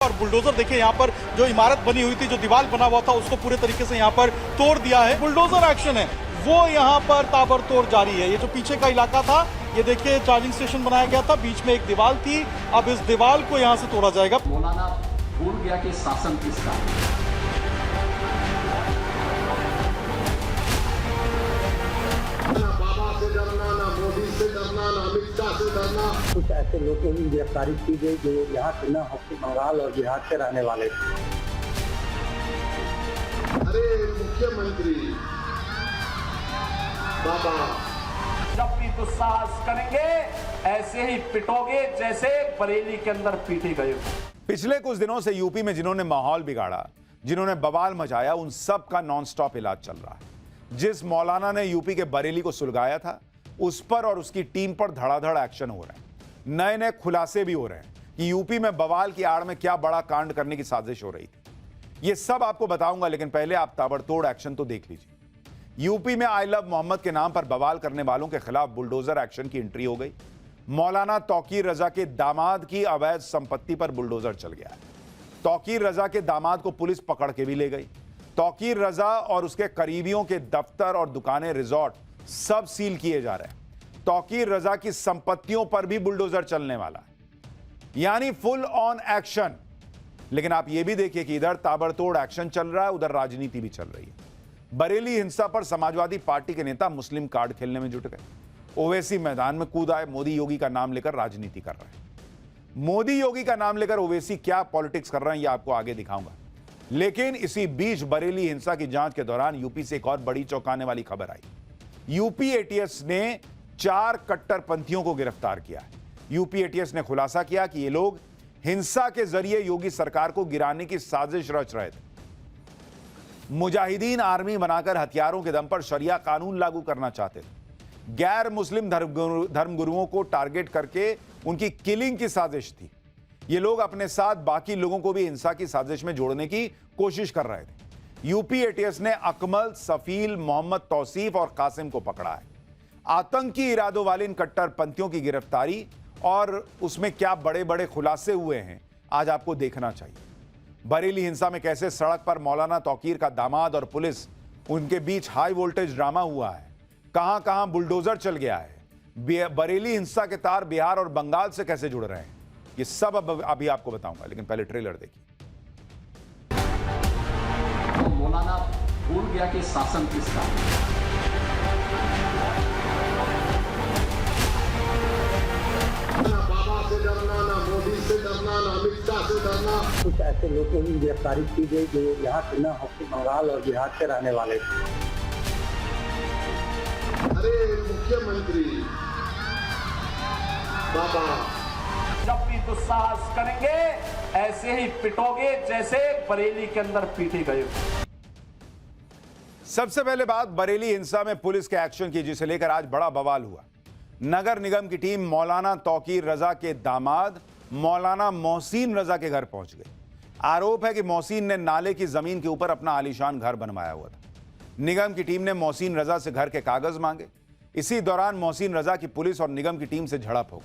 और बुलडोजर देखिए यहाँ पर जो इमारत बनी हुई थी, जो दीवार बना हुआ था, उसको पूरे तरीके से यहाँ पर तोड़ दिया है। बुलडोजर एक्शन है वो यहाँ पर ताबड़तोड़ जारी है। ये जो पीछे का इलाका था, ये देखिए चार्जिंग स्टेशन बनाया गया था, बीच में एक दीवार थी, अब इस दीवार को यहाँ से तोड़ा जाएगा। मौलाना भूल गया कि शासन किसका है। कुछ ऐसे लोगों की गिरफ्तारी की गई जो यहाँ से न होकर बंगाल और बिहार से रहने वाले थे। अरे मुख्यमंत्री बाबा, जब भी दुस्साहस करेंगे ऐसे ही पिटोगे जैसे बरेली के अंदर पीटे गए। पिछले कुछ दिनों से यूपी में जिन्होंने माहौल बिगाड़ा, जिन्होंने बवाल मचाया, उन सब का नॉनस्टॉप इलाज चल रहा है। जिस मौलाना ने यूपी के बरेली को सुलगाया था, उस पर और उसकी टीम पर धड़ाधड़ एक्शन हो रहे हैं। नए नए खुलासे भी हो रहे हैं कि यूपी में बवाल की आड़ में क्या बड़ा कांड करने की साजिश हो रही थी। ये सब आपको बताऊंगा, लेकिन पहले आप ताबड़तोड़ एक्शन तो देख लीजिए। यूपी में आई लव मोहम्मद के नाम पर बवाल करने वालों के खिलाफ बुलडोजर एक्शन की एंट्री हो गई। मौलाना तौकीर रजा के दामाद की अवैध संपत्ति पर बुलडोजर चल गया है। तौकीर रजा के दामाद को पुलिस पकड़ के भी ले गई। तौकीर रजा और उसके करीबियों के दफ्तर और दुकानें, रिजॉर्ट सब सील किए जा रहे हैं। तौकीर रजा की संपत्तियों पर भी बुलडोजर चलने वाला है, यानी फुल ऑन एक्शन। लेकिन आप यह भी देखिए कि इधर ताबड़तोड़ एक्शन चल रहा है, उधर राजनीति भी चल रही है। बरेली हिंसा पर समाजवादी पार्टी के नेता मुस्लिम कार्ड खेलने में जुट गए। ओवैसी मैदान में कूद आए, मोदी योगी का नाम लेकर राजनीति कर रहे हैं। मोदी योगी का नाम लेकर ओवैसी क्या पॉलिटिक्स कर रहे हैं, यह आपको आगे दिखाऊंगा। लेकिन इसी बीच बरेली हिंसा की जांच के दौरान यूपी से एक और बड़ी चौंकाने वाली खबर आई। यूपी एटीएस ने 4 कट्टरपंथियों को गिरफ्तार किया है। यूपी एटीएस ने खुलासा किया कि ये लोग हिंसा के जरिए योगी सरकार को गिराने की साजिश रच रहे थे। मुजाहिदीन आर्मी बनाकर हथियारों के दम पर शरिया कानून लागू करना चाहते थे। गैर मुस्लिम धर्मगुरुओं को टारगेट करके उनकी किलिंग की साजिश थी। ये लोग अपने साथ बाकी लोगों को भी हिंसा की साजिश में जोड़ने की कोशिश कर रहे थे। यूपी एटीएस ने अकमल, सफील, मोहम्मद तौसीफ और कासिम को पकड़ा है। आतंकी इरादों वाले इन कट्टरपंथियों की गिरफ्तारी और उसमें क्या बड़े बड़े खुलासे हुए हैं, आज आपको देखना चाहिए। बरेली हिंसा में कैसे सड़क पर मौलाना तौकीर का दामाद और पुलिस, उनके बीच हाई वोल्टेज ड्रामा हुआ है, कहां कहां बुलडोजर चल गया है, बरेली हिंसा के तार बिहार और बंगाल से कैसे जुड़ रहे हैं, ये सब अब अभी आपको बताऊंगा। लेकिन पहले ट्रेलर देखिए। तो मौलाना भूल गया कि शासन किसका है। बाबा से डरना, ना मोदी से डरना, ना अमित शाह से डरना। कुछ ऐसे लोगों की गिरफ्तारी की गई जो यहाँ से न होकर बंगाल और बिहार से रहने वाले थे। अरे मुख्यमंत्री बाबा, जब भी दुस्साहस करेंगे ऐसे ही पिटोगे जैसे बरेली के अंदर पीटे गए। सबसे पहले बात बरेली हिंसा में पुलिस के एक्शन की, जिसे लेकर आज बड़ा बवाल हुआ। नगर निगम की टीम मौलाना तौकीर रजा के दामाद मौलाना मोहसिन रजा के घर पहुंच गई। आरोप है कि मोहसिन ने नाले की जमीन के ऊपर अपना आलीशान घर बनवाया हुआ था। निगम की टीम ने मोहसिन रजा से घर के कागज मांगे। इसी दौरान मोहसिन रजा की पुलिस और निगम की टीम से झड़प हो गई।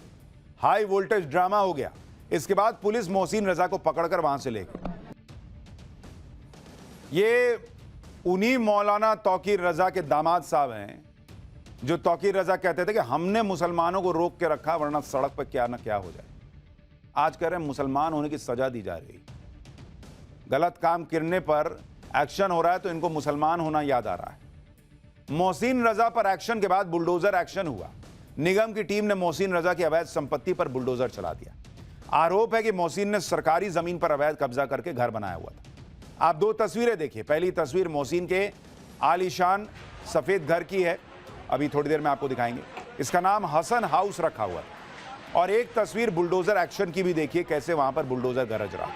हाई वोल्टेज ड्रामा हो गया। इसके बाद पुलिस मोहसिन रजा को पकड़कर वहां से ले गई। ये उन्हीं मौलाना तौकीर रजा के दामाद साहब हैं जो तौकीर रजा कहते थे कि हमने मुसलमानों को रोक के रखा, वरना सड़क पर क्या ना क्या हो जाए। आज कह रहे हैं मुसलमान होने की सजा दी जा रही। गलत काम करने पर एक्शन हो रहा है तो इनको मुसलमान होना याद आ रहा है। मोहसिन रजा पर एक्शन के बाद बुलडोजर एक्शन हुआ। निगम की टीम ने मोहसिन रजा की अवैध संपत्ति पर बुलडोजर चला दिया। आरोप है कि मोहसिन ने सरकारी जमीन पर अवैध कब्जा करके घर बनाया हुआ था। आप 2 तस्वीरें देखिए। पहली तस्वीर मोहसिन के आलीशान सफेद घर की है, अभी थोड़ी देर में आपको दिखाएंगे। इसका नाम हसन हाउस रखा हुआ है। और एक तस्वीर बुलडोजर एक्शन की भी देखिए, कैसे वहां पर बुलडोजर गरज रहा।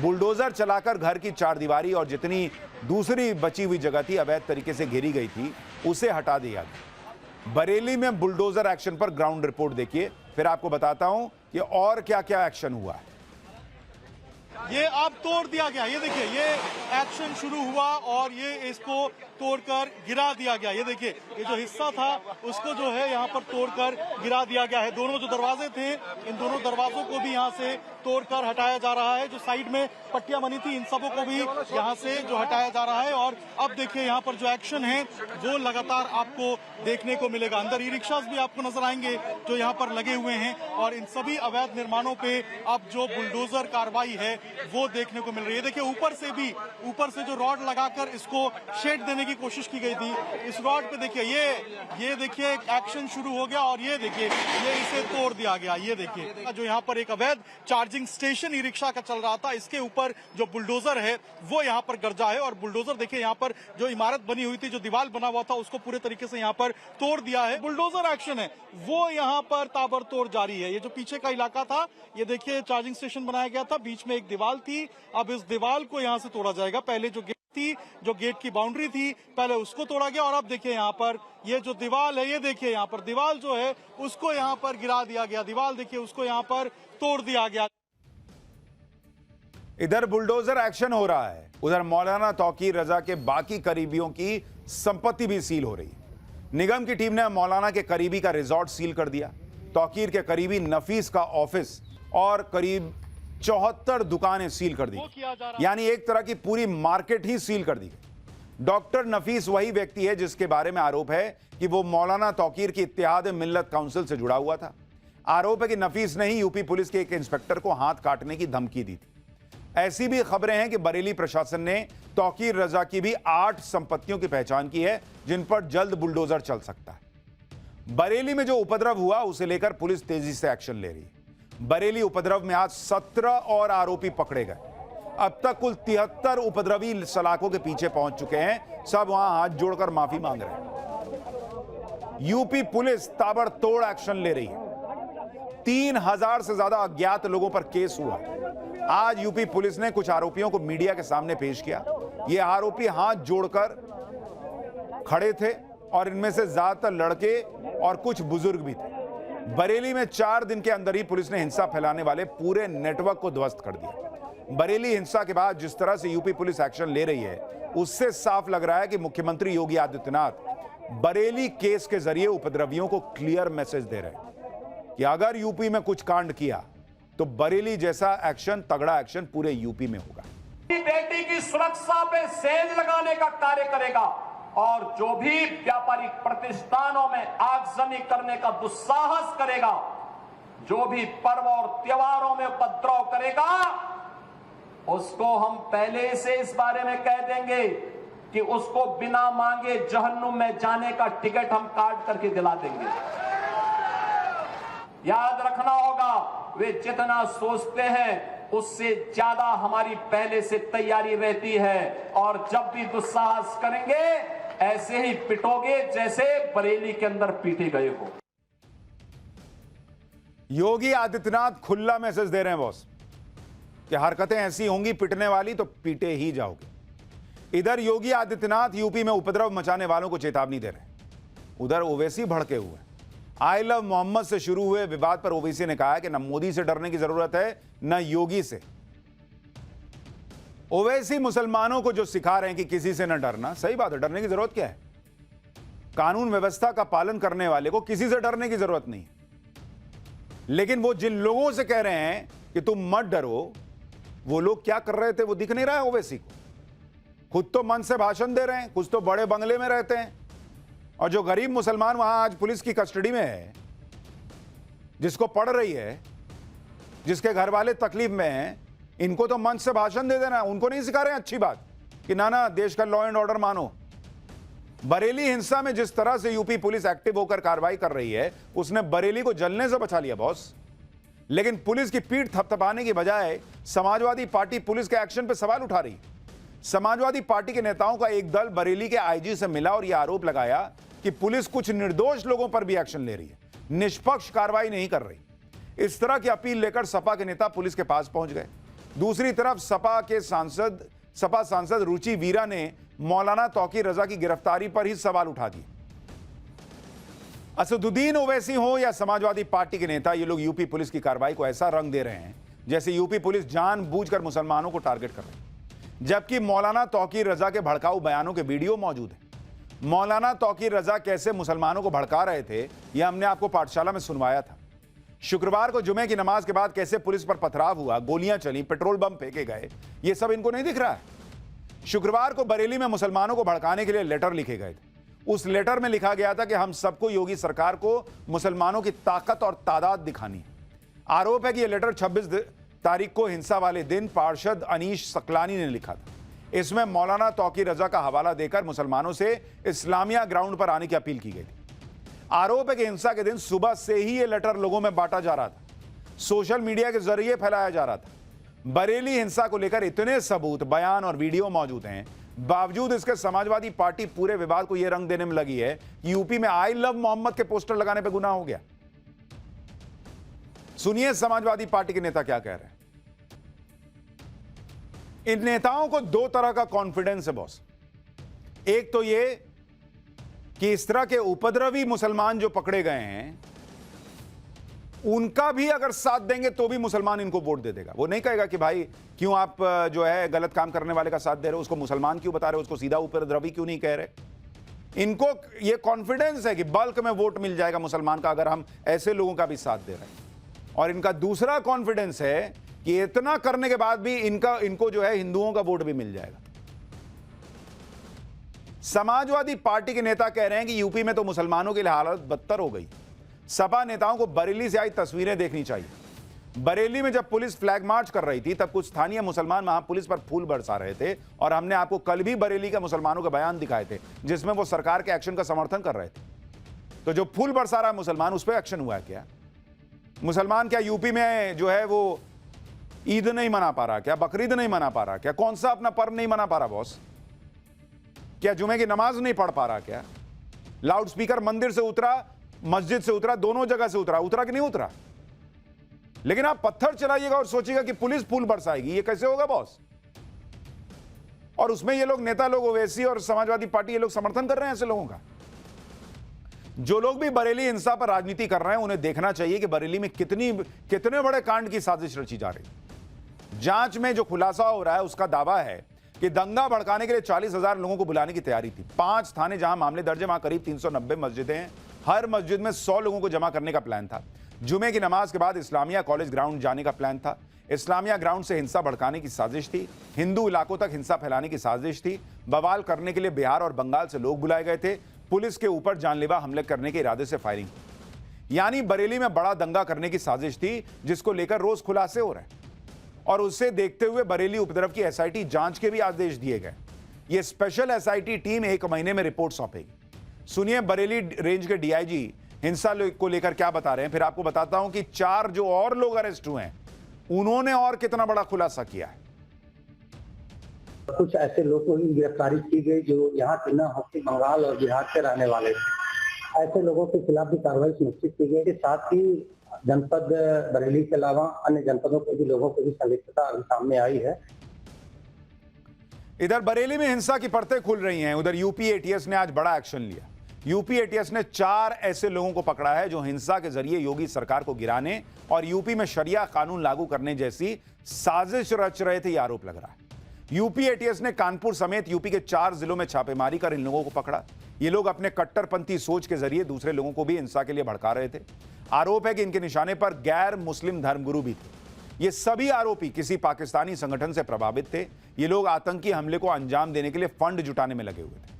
बुलडोजर चलाकर घर की 4 दीवारी और जितनी दूसरी बची हुई जगह थी अवैध तरीके से घेरी गई थी, उसे हटा दिया गया। बरेली में बुलडोजर एक्शन पर ग्राउंड रिपोर्ट देखिए, फिर आपको बताता हूं कि और क्या क्या एक्शन हुआ है। ये अब तोड़ दिया गया, ये देखिए, ये एक्शन शुरू हुआ और ये इसको तोड़कर गिरा दिया गया। ये देखिए, ये जो हिस्सा था उसको जो है यहाँ पर तोड़कर गिरा दिया गया है। दोनों जो दरवाजे थे, इन दोनों दरवाजों को भी यहाँ से तोड़कर हटाया जा रहा है। जो साइड में पट्टियां बनी थी इन सबों को भी यहां से जो हटाया जा रहा है। और अब देखिए यहां पर जो एक्शन है वो लगातार आपको देखने को मिलेगा। अंदर ई रिक्शा भी आपको नजर आएंगे जो यहां पर लगे हुए हैं और इन सभी अवैध निर्माणों पे अब जो बुलडोजर कार्रवाई है वो देखने को मिल रही है। देखिए ऊपर से जो रॉड लगाकर इसको शेड देने की कोशिश की गई थी, इस रॉड पे देखिए ये देखिए एक्शन शुरू हो गया और ये देखिए ये इसे तोड़ दिया गया। ये देखिए जो यहाँ पर एक अवैध चार्जिंग स्टेशन ई रिक्शा का चल रहा था, इसके ऊपर जो बुलडोजर है वो यहाँ पर गरजा है और बुलडोजर देखिए यहाँ पर जो इमारत बनी हुई थी, जो दीवार बना हुआ था, उसको पूरे तरीके से यहाँ पर तोड़ दिया है। बुलडोजर एक्शन है वो यहाँ पर ताबड़तोड़ जारी है। ये जो पीछे का इलाका था, ये देखिए चार्जिंग स्टेशन बनाया गया था, बीच में एक दीवार थी, अब इस दीवार को यहाँ से तोड़ा जाएगा। पहले जो गेट की बाउंड्री थी पहले उसको तोड़ा गया और अब देखिए यहाँ पर ये जो दीवार है, ये देखिए यहाँ पर दीवार जो है उसको यहाँ पर गिरा दिया गया। दीवार देखिए उसको यहाँ पर तोड़ दिया गया। इधर बुलडोजर एक्शन हो रहा है, उधर मौलाना तौकीर रजा के बाकी करीबियों की संपत्ति भी सील हो रही है। निगम की टीम ने मौलाना के करीबी का रिजॉर्ट सील कर दिया। तौकीर के करीबी नफीस का ऑफिस और करीब 74 दुकानें सील कर दी, यानी एक तरह की पूरी मार्केट ही सील कर दी। डॉक्टर नफीस वही व्यक्ति है जिसके बारे में आरोप है कि वो मौलाना तौकीर की इत्तेहाद मिल्लत काउंसिल से जुड़ा हुआ था। आरोप है कि नफीस ने ही यूपी पुलिस के एक इंस्पेक्टर को हाथ काटने की धमकी दी थी। ऐसी भी खबरें हैं कि बरेली प्रशासन ने तौकीर रजा की भी 8 संपत्तियों की पहचान की है जिन पर जल्द बुलडोजर चल सकता है। बरेली में जो उपद्रव हुआ उसे लेकर पुलिस तेजी से एक्शन ले रही है। बरेली उपद्रव में आज 17 और आरोपी पकड़े गए। अब तक कुल 73 उपद्रवी सलाखों के पीछे पहुंच चुके हैं। सब वहां हाथ जोड़कर माफी मांग रहे हैं। यूपी पुलिस ताबड़तोड़ एक्शन ले रही है। 3000 से ज्यादा अज्ञात लोगों पर केस हुआ। आज यूपी पुलिस ने कुछ आरोपियों को मीडिया के सामने पेश किया। ये आरोपी हाथ जोड़कर खड़े थे और इनमें से ज्यादातर लड़के और कुछ बुजुर्ग भी थे। बरेली में 4 दिन के अंदर ही पुलिस ने हिंसा फैलाने वाले पूरे नेटवर्क को ध्वस्त कर दिया। बरेली हिंसा के बाद जिस तरह से यूपी पुलिस एक्शन ले रही है उससे साफ लग रहा है कि मुख्यमंत्री योगी आदित्यनाथ बरेली केस के जरिए उपद्रवियों को क्लियर मैसेज दे रहे हैं कि अगर यूपी में कुछ कांड किया तो बरेली जैसा एक्शन, तगड़ा एक्शन पूरे यूपी में होगा। बेटी की सुरक्षा पे सेंध लगाने का कार्य करेगा और जो भी व्यापारिक प्रतिष्ठानों में आगजनी करने का दुस्साहस करेगा, जो भी पर्व और त्योहारों में उपद्रव करेगा, उसको हम पहले से इस बारे में कह देंगे कि उसको बिना मांगे जहन्नुम में जाने का टिकट हम काट करके दिला देंगे। याद रखना होगा, वे जितना सोचते हैं उससे ज्यादा हमारी पहले से तैयारी रहती है और जब भी दुस्साहस करेंगे ऐसे ही पिटोगे जैसे बरेली के अंदर पीटे गए हो। योगी आदित्यनाथ खुला मैसेज दे रहे हैं बॉस कि हरकतें ऐसी होंगी पिटने वाली तो पीटे ही जाओगे। इधर योगी आदित्यनाथ यूपी में उपद्रव मचाने वालों को चेतावनी दे रहे हैं, उधर ओवैसी भड़के हुए। आई लव मोहम्मद से शुरू हुए विवाद पर ओवैसी ने कहा कि न मोदी से डरने की जरूरत है न योगी से। ओवैसी मुसलमानों को जो सिखा रहे हैं कि किसी से न डरना, सही बात है, डरने की जरूरत क्या है? कानून व्यवस्था का पालन करने वाले को किसी से डरने की जरूरत नहीं। लेकिन वो जिन लोगों से कह रहे हैं कि तुम मत डरो, वो लोग क्या कर रहे थे वो दिख नहीं रहा है ओवैसी को। खुद तो मन से भाषण दे रहे हैं, कुछ तो बड़े बंगले में रहते हैं, और जो गरीब मुसलमान वहां आज पुलिस की कस्टडी में है, जिसको पढ़ रही है, जिसके घर वाले तकलीफ में हैं, इनको तो मंच से भाषण दे देना, उनको नहीं सिखा रहे हैं अच्छी बात कि ना ना देश का लॉ एंड ऑर्डर मानो। बरेली हिंसा में जिस तरह से यूपी पुलिस एक्टिव होकर कार्रवाई कर रही है, उसने बरेली को जलने से बचा लिया बॉस। लेकिन पुलिस की पीठ थपथपाने की बजाय समाजवादी पार्टी पुलिस के एक्शन पर सवाल उठा रही। समाजवादी पार्टी के नेताओं का एक दल बरेली के आईजी से मिला और यह आरोप लगाया कि पुलिस कुछ निर्दोष लोगों पर भी एक्शन ले रही है, निष्पक्ष कार्रवाई नहीं कर रही। इस तरह की अपील लेकर सपा के नेता पुलिस के पास पहुंच गए। दूसरी तरफ सपा सांसद रुचि वीरा ने मौलाना तौकीर रजा की गिरफ्तारी पर ही सवाल उठा दिए। असदुद्दीन ओवैसी हो या समाजवादी पार्टी के नेता, ये लोग यूपी पुलिस की कार्रवाई को ऐसा रंग दे रहे हैं जैसे यूपी पुलिस जानबूझकर मुसलमानों को टारगेट कर रही है। जबकि मौलाना तौकीर रजा के भड़काऊ बयानों के वीडियो मौजूद है। मौलाना तौकीर रजा कैसे मुसलमानों को भड़का रहे थे, यह हमने आपको पाठशाला में सुनवाया था। शुक्रवार को जुमे की नमाज के बाद कैसे पुलिस पर पथराव हुआ, गोलियां चली, पेट्रोल बम फेंके गए, ये सब इनको नहीं दिख रहा है। शुक्रवार को बरेली में मुसलमानों को भड़काने के लिए लेटर लिखे गए थे। उस लेटर में लिखा गया था कि हम सबको योगी सरकार को मुसलमानों की ताकत और तादाद दिखानी है। आरोप है कि यह लेटर 26 तारीख को हिंसा वाले दिन पार्षद अनीश सकलानी ने लिखा था। इसमें मौलाना तौकीर रजा का हवाला देकर मुसलमानों से इस्लामिया ग्राउंड पर आने की अपील की गई थी। आरोप है कि हिंसा के दिन सुबह से ही यह लेटर लोगों में बांटा जा रहा था, सोशल मीडिया के जरिए फैलाया जा रहा था। बरेली हिंसा को लेकर इतने सबूत, बयान और वीडियो मौजूद हैं, बावजूद इसके समाजवादी पार्टी पूरे विवाद को यह रंग देने में लगी है कि यूपी में आई लव मोहम्मद के पोस्टर लगाने पर गुनाह हो गया। सुनिए समाजवादी पार्टी के नेता क्या कह रहे हैं। इन नेताओं को दो तरह का कॉन्फिडेंस है बॉस। एक तो ये कि इस तरह के उपद्रवी मुसलमान जो पकड़े गए हैं उनका भी अगर साथ देंगे तो भी मुसलमान इनको वोट दे देगा। वो नहीं कहेगा कि भाई क्यों आप जो है गलत काम करने वाले का साथ दे रहे हो, उसको मुसलमान क्यों बता रहे हो, उसको सीधा उपद्रवी क्यों नहीं कह रहे। इनको ये कॉन्फिडेंस है कि बल्क में वोट मिल जाएगा मुसलमान का अगर हम ऐसे लोगों का भी साथ दे रहे हैं। और इनका दूसरा कॉन्फिडेंस है कि इतना करने के बाद भी इनको जो है हिंदुओं का वोट भी मिल जाएगा। समाजवादी पार्टी के नेता कह रहे हैं कि यूपी में तो मुसलमानों की हालत बदतर हो गई। सपा नेताओं को बरेली से आई तस्वीरें देखनी चाहिए। बरेली में जब पुलिस फ्लैग मार्च कर रही थी तब कुछ स्थानीय मुसलमान वहां पुलिस पर फूल बरसा रहे थे और हमने आपको कल भी बरेली के मुसलमानों के बयान दिखाए थे जिसमें वो सरकार के एक्शन का समर्थन कर रहे थे। तो जो फूल बरसा रहा है मुसलमान, उस पर एक्शन हुआ है क्या? मुसलमान क्या यूपी में जो है वो ईद नहीं मना पा रहा क्या, बकरीद नहीं मना पा रहा क्या, कौन सा अपना पर्व नहीं मना पा रहा बॉस? क्या जुमे की नमाज नहीं पढ़ पा रहा क्या? लाउड स्पीकर मंदिर से उतरा, मस्जिद से उतरा, दोनों जगह से उतरा कि नहीं उतरा? लेकिन आप पत्थर चलाइएगा और सोचिएगा कि पुलिस फूल बरसाएगी, ये कैसे होगा बॉस? और उसमें ये लोग नेता लोग, ओवैसी और समाजवादी पार्टी, ये लोग समर्थन कर रहे हैं ऐसे लोगों का। जो लोग भी बरेली हिंसा पर राजनीति कर रहे हैं उन्हें देखना चाहिए कि बरेली में कितने बड़े कांड की साजिश रची जा रही। जांच में जो खुलासा हो रहा है उसका दावा है कि दंगा भड़काने के लिए 40,000 लोगों को बुलाने की तैयारी थी। 5 थाने जहां मामले दर्ज है वहां करीब 390 मस्जिदें हैं। हर मस्जिद में 100 लोगों को जमा करने का प्लान था। जुमे की नमाज के बाद इस्लामिया कॉलेज ग्राउंड जाने का प्लान था। इस्लामिया ग्राउंड से हिंसा भड़काने की साजिश थी। हिंदू इलाकों तक हिंसा फैलाने की साजिश थी। बवाल करने के लिए बिहार और बंगाल से लोग बुलाए गए थे। पुलिस के ऊपर जानलेवा हमले करने के इरादे से फायरिंग, यानी बरेली में बड़ा दंगा करने की साजिश थी जिसको लेकर रोज खुलासे हो रहे हैं। और उससे देखते हुए बरेली उपद्रव की एसआईटी जांच के भी आदेश दिए गए। ये स्पेशल एसआईटी टीम 1 महीने में रिपोर्ट सौंपेगी। सुनिए बरेली रेंज के डीआईजी हिंसा को लेकर क्या बता रहे हैं, फिर आपको बताता हूं कि 4 जो और लोग अरेस्ट हुए हैं उन्होंने और कितना बड़ा खुलासा किया है। कुछ ऐसे लोगों की गिरफ्तारी की गई जो यहाँ के न होकर बंगाल और बिहार के रहने वाले थे। ऐसे लोगों के खिलाफ भी कार्रवाई सुनिश्चित की गई। साथ ही जनपद बरेली के अलावा अन्य जनपदों के भी लोगों की भी संलिप्तता सामने आई है। इधर बरेली में हिंसा की परतें खुल रही हैं, उधर यूपी एटीएस ने आज बड़ा एक्शन लिया। यूपी एटीएस ने 4 ऐसे लोगों को पकड़ा है जो हिंसा के जरिए योगी सरकार को गिराने और यूपी में शरिया कानून लागू करने जैसी साजिश रच रहे थे, यह आरोप लग रहा है। यूपी एटीएस ने कानपुर समेत यूपी के 4 जिलों में छापेमारी कर इन लोगों को पकड़ा। ये लोग अपने कट्टरपंथी सोच के जरिए दूसरे लोगों को भी हिंसा के लिए भड़का रहे थे। आरोप है कि इनके निशाने पर गैर मुस्लिम धर्मगुरु भी थे। ये सभी आरोपी किसी पाकिस्तानी संगठन से प्रभावित थे। ये लोग आतंकी हमले को अंजाम देने के लिए फंड जुटाने में लगे हुए थे।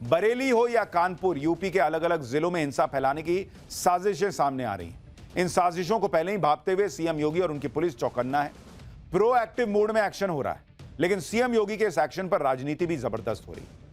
बरेली हो या कानपुर, यूपी के अलग अलग जिलों में हिंसा फैलाने की साजिशें सामने आ रही हैं। इन साजिशों को पहले ही भांपते हुए सीएम योगी और उनकी पुलिस चौकन्ना है। प्रोएक्टिव मोड में एक्शन हो रहा है, लेकिन सीएम योगी के इस एक्शन पर राजनीति भी जबरदस्त हो रही है।